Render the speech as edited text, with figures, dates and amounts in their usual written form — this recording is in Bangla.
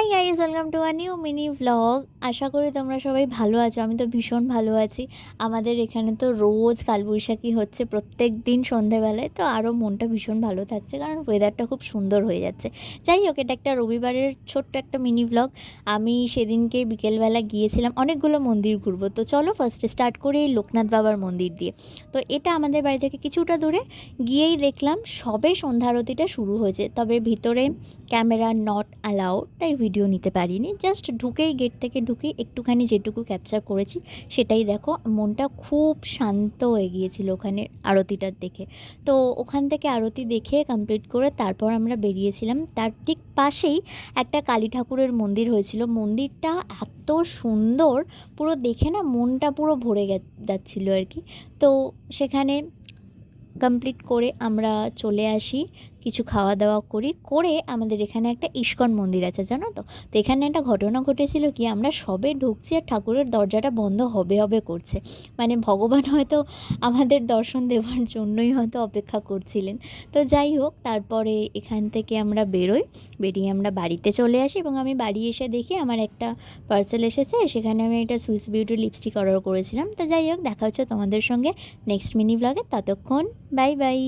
High guys, welcome to a new mini vlog. আশা করি তোমরা সবাই ভালো আছো। আমি তো ভীষণ ভালো আছি। আমাদের এখানে তো রোজ কালবৈশাখী হচ্ছে প্রত্যেক দিন সন্ধেবেলায়, তো আরও মনটা ভীষণ ভালো থাকছে কারণ ওয়েদারটা খুব সুন্দর হয়ে যাচ্ছে। যাই হোক, এটা একটা রবিবারের ছোট্ট একটা মিনি ভ্লগ। আমি সেদিনকে বিকেলবেলা গিয়েছিলাম অনেকগুলো মন্দির ঘুরবো। তো চলো ফার্স্টে স্টার্ট করি এই লোকনাথ বাবার মন্দির দিয়ে। তো এটা আমাদের বাড়ি থেকে কিছুটা দূরে। গিয়েই দেখলাম সবে সন্ধ্যা আরতিটা শুরু হয়েছে, তবে ভিতরে ক্যামেরা নট অ্যালাউড, তাই ভিডিও নিতে পারিনি। জাস্ট ঢুকেই গেট থেকে ঢুকেই একটুখানি যেটুকু ক্যাপচার করেছি সেটাই দেখো। মনটা খুব শান্ত হয়ে গিয়েছিল ওখানে আরতিটা দেখে। তো ওখান থেকে আরতি দেখে কমপ্লিট করে তারপর আমরা বেরিয়েছিলাম। তার ঠিক পাশেই একটা কালী ঠাকুরের মন্দির হয়েছিল। মন্দিরটা এত সুন্দর, পুরো দেখে না মনটা পুরো ভরে যাচ্ছিলো আর কি। তো সেখানে কমপ্লিট করে আমরা চলে আসি, কিছু খাওয়া দাওয়া করে আমাদের এখানে একটা ইস্কন মন্দির আছে, জানো তো। তো এখানে একটা ঘটনা ঘটেছিল কি, আমরা সবে ঢুকছি আর ঠাকুরের দরজাটা বন্ধ হবে হবে করছে। মানে ভগবান হয়তো আমাদের দর্শন দেওয়ার জন্যই হয়তো অপেক্ষা করছিলেন। তো যাই হোক, তারপরে এখান থেকে আমরা বেরিয়ে আমরা বাড়িতে চলে আসি এবং আমি বাড়ি এসে দেখি আমার একটা পার্সেল এসেছে। সেখানে আমি একটা সুইস বিউটি লিপস্টিক অর্ডার করেছিলাম। তো যাই হোক, দেখা হচ্ছে তোমাদের সঙ্গে নেক্সট মিনি ব্লগে। ততক্ষণ বাই বাই।